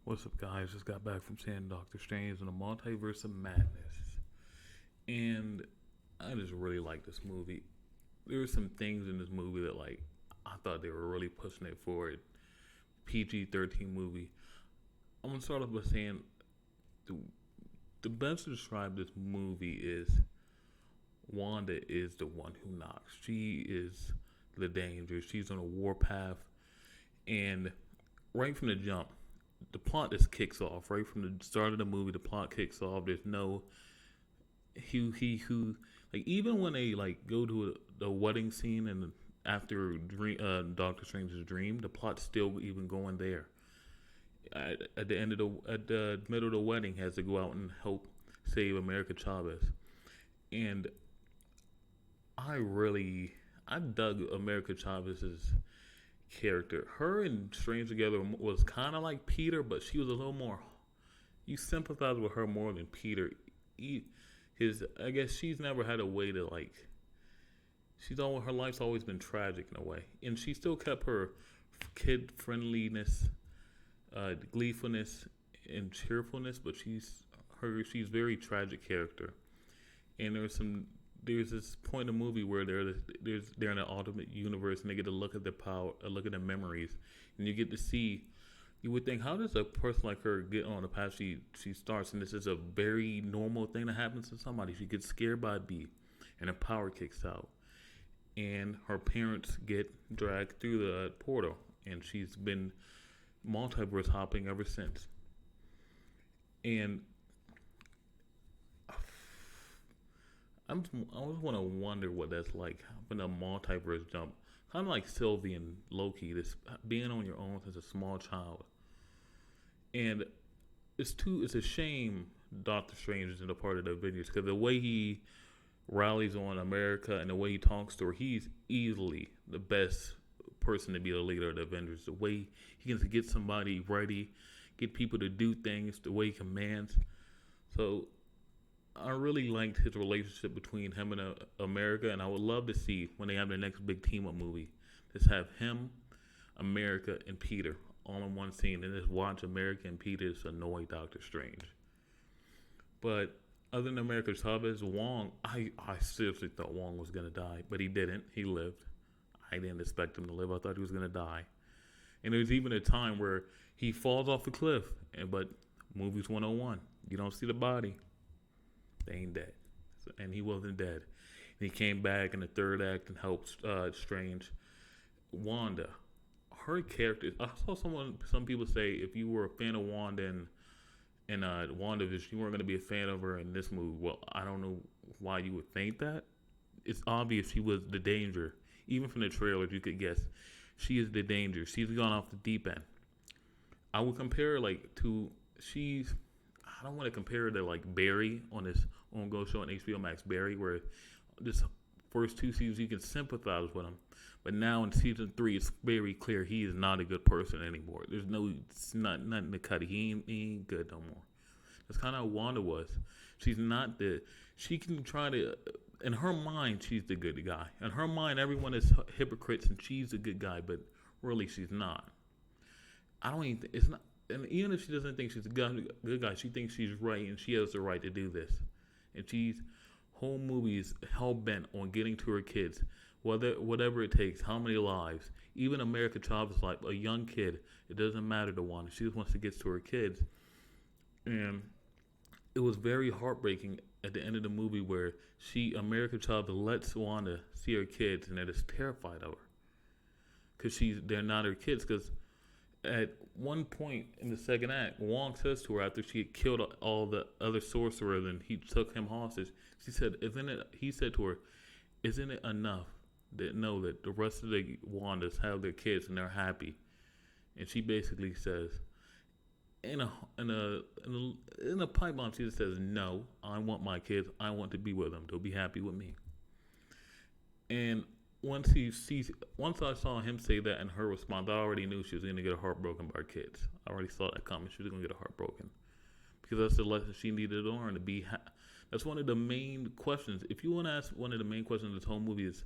What's up, guys? Just got back from seeing Doctor Strange and the Multiverse of Madness, and I just really like this movie. There were some things in this movie that, I thought they were really pushing it forward. PG-13 movie. I'm gonna start off by saying the the best to describe this movie is Wanda is the one who knocks. She is the danger. She's on a warpath, and right from the jump, the plot just kicks off. Right from the start of the movie, the plot kicks off. There's no who. Like even when they go to the wedding scene and after Doctor Strange's dream, the plot's still even going there. At the end of the middle of the wedding, has to go out and help save America Chavez, and I dug America Chavez's character. Her and Strange together was kind of like Peter, but she was a little more. You sympathize with her more than Peter. I guess she's never had a way to her life's always been tragic in a way, and she still kept her kid friendliness, gleefulness, and cheerfulness. But she's very tragic character, and there's this point in the movie where they're in an alternate universe and they get to look at the power, look at the memories, and you get to see. You would think, how does a person like her get on the path she starts? And this is a very normal thing that happens to somebody. She gets scared by a bee, and her power kicks out, and her parents get dragged through the portal, and she's been multiverse hopping ever since. And I always want to wonder what that's like when a multiverse jump, kind of like Sylvie and Loki, this being on your own as a small child. And it's a shame Doctor Strange isn't a part of the Avengers because the way he rallies on America and the way he talks to her, he's easily the best person to be the leader of the Avengers. The way he can get somebody ready, get people to do things, the way he commands. So I really liked his relationship between him and America, and I would love to see when they have their next big team up movie, just have him, America, and Peter all in one scene, and just watch America and Peter just annoy Doctor Strange. But other than America Chavez, Wong, I seriously thought Wong was gonna die, but he didn't. He lived. I didn't expect him to live. I thought he was gonna die. And there's even a time where he falls off a cliff, but movies 101, you don't see the body. They ain't dead. And he wasn't dead. And he came back in the third act and helped Strange. Wanda, her character. I saw some people say if you were a fan of Wanda and WandaVision, you weren't going to be a fan of her in this movie. Well, I don't know why you would think that. It's obvious she was the danger. Even from the trailers, you could guess she is the danger. She's gone off the deep end. I would compare her to she's. I don't want to compare her to Barry on this on-go show on HBO Max, Barry, where this first two seasons you can sympathize with him, but now in season 3 it's very clear he is not a good person anymore. There's nothing to cut. He ain't good no more. That's kind of how Wanda was. She can try to, in her mind she's the good guy. In her mind everyone is hypocrites and she's the good guy, but really she's not. I don't even. It's not. And even if she doesn't think she's a good guy, she thinks she's right and she has the right to do this. And she's whole movie is hell bent on getting to her kids, whatever it takes, how many lives. Even America Chavez, like a young kid, it doesn't matter to Wanda. She just wants to get to her kids. And it was very heartbreaking at the end of the movie where America Chavez lets Wanda see her kids and they're just terrified of her because they're not her kids. Because at one point in the second act, Wong says to her after she had killed all the other sorcerers and he took him hostage, he said to her, isn't it enough that know that the rest of the Wandas have their kids and they're happy? And she basically says, in a pipe bomb, she just says, no, I want my kids. I want to be with them. They'll be happy with me. And once I saw him say that and her response, I already knew she was going to get her heart broken by her kids. I already saw that coming. She was going to get her heart broken because that's the lesson she needed to learn to be. That's one of the main questions. If you want to ask, one of the main questions of this whole movie is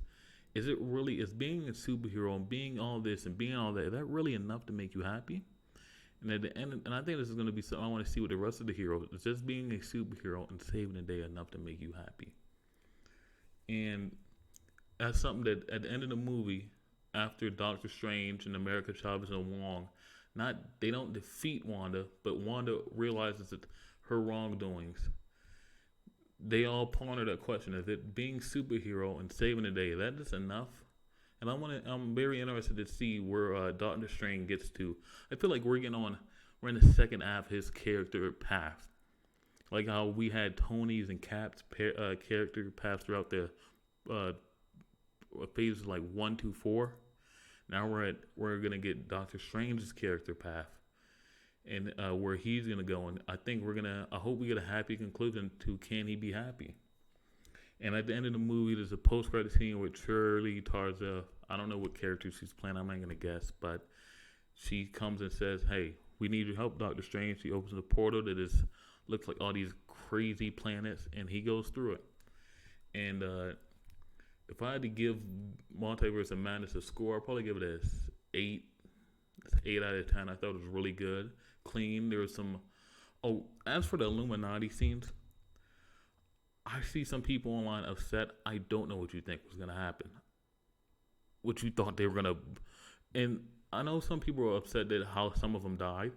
being a superhero and being all this and being all that, is that really enough to make you happy? And at the end, and I think this is going to be something I want to see with the rest of the heroes. It's just being a superhero and saving the day enough to make you happy. And that's something that at the end of the movie, after Doctor Strange and America Chavez and Wong, they don't defeat Wanda, but Wanda realizes that her wrongdoings. They all ponder that question: is it being superhero and saving the day? Is that just enough? And I'm very interested to see where Doctor Strange gets to. I feel like we're in the second half of his character path. Like how we had Tony's and Cap's character paths throughout the phases like 1, 2, 4. Now we're gonna get Doctor Strange's character path, and where he's gonna go. And I hope we get a happy conclusion to Can He Be Happy? And at the end of the movie, there's a post-credit scene with Shirley Tarza. I don't know what character she's playing. I'm not gonna guess, but she comes and says, "Hey, we need your help, Doctor Strange." She opens the portal that looks like all these crazy planets, and he goes through it. And if I had to give Multiverse of Madness a score, I'd probably give it a 8. It's 8 out of 10. I thought it was really good, clean. There was some. Oh, as for the Illuminati scenes, I see some people online upset. I don't know what you think was gonna happen. What you thought they were gonna, and I know some people are upset that how some of them died.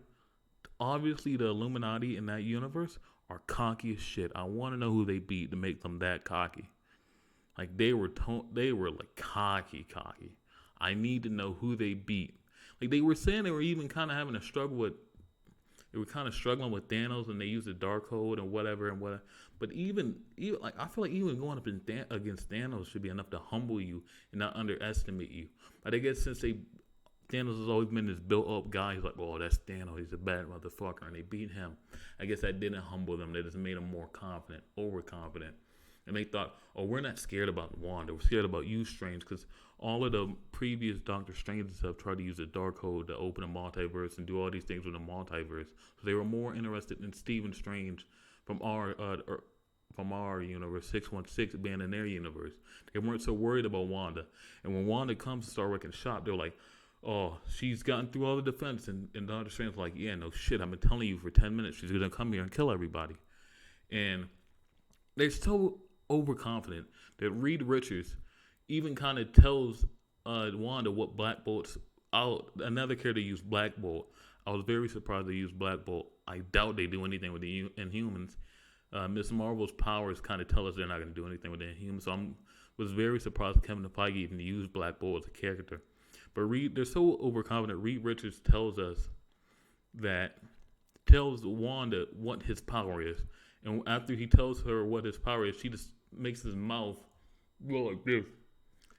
Obviously, the Illuminati in that universe are cocky as shit. I want to know who they beat to make them that cocky. Like they were like cocky. I need to know who they beat. Like they were saying they were even kind of having a struggle with. They were kind of struggling with Thanos, and they used the Darkhold and whatever. But even like I feel like even going up against Thanos should be enough to humble you and not underestimate you. But I guess since Thanos has always been this built-up guy, he's like, oh, that's Thanos. He's a bad motherfucker, and they beat him. I guess that didn't humble them. That just made them more confident, overconfident. And they thought, oh, we're not scared about Wanda. We're scared about you, Strange, because all of the previous Doctor Stranges have tried to use the Darkhold to open a multiverse and do all these things with the multiverse. So they were more interested in Stephen Strange from our universe, 616, being in their universe. They weren't so worried about Wanda. And when Wanda comes to start wrecking shop, they're like, oh, she's gotten through all the defense. And Doctor Strange's like, yeah, no shit. I've been telling you for 10 minutes she's going to come here and kill everybody. And they're so overconfident that Reed Richards even kind of tells Wanda what Black Bolt's out. Another character used Black Bolt. I was very surprised they used Black Bolt. I doubt they do anything with the Inhumans. Miss Marvel's powers kind of tell us they're not going to do anything with the Inhumans. So I was very surprised Kevin Feige even used Black Bolt as a character. But they're so overconfident. Reed Richards tells Wanda what his power is. And after he tells her what his power is, she just makes his mouth go like this.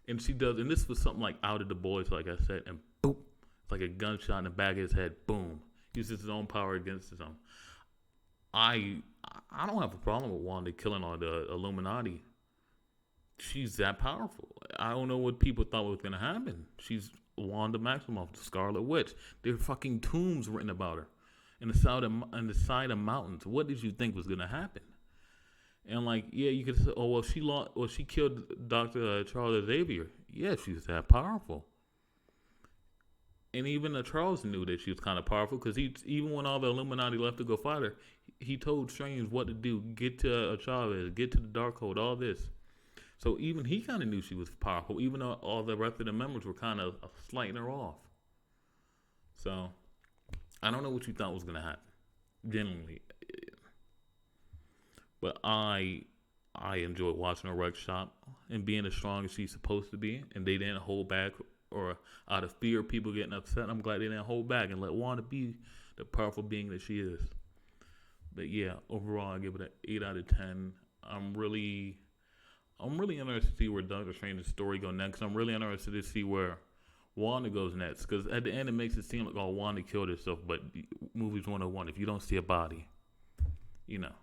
And she does, and this was something like out of the boys, like I said, and boom, it's like a gunshot in the back of his head, boom. Uses his own power against his own. I don't have a problem with Wanda killing all the Illuminati. She's that powerful. I don't know what people thought was going to happen. She's Wanda Maximoff, the Scarlet Witch. There are fucking tombs written about her in the side of mountains. What did you think was going to happen? And like, yeah, you could say, oh, well, she killed Dr. Charles Xavier. Yeah, she's that powerful. And even Charles knew that she was kind of powerful because even when all the Illuminati left to go fight her, he told Strange what to do. Get to Chavez, get to the Darkhold, all this. So even he kind of knew she was powerful, even though all the rest of the members were kind of slighting her off. So I don't know what you thought was going to happen, genuinely. But I enjoyed watching her wreck shop and being as strong as she's supposed to be. And they didn't hold back or out of fear of people getting upset. I'm glad they didn't hold back and let Wanda be the powerful being that she is. But yeah, overall, I give it an 8 out of 10. I'm really interested to see where Doctor Strange's story goes next. I'm really interested to see where Wanda goes next. Because at the end, it makes it seem like, oh, Wanda killed herself. But movies 101, if you don't see a body, you know.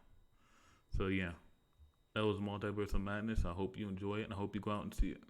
So yeah, that was Multiverse of Madness. I hope you enjoy it, and I hope you go out and see it.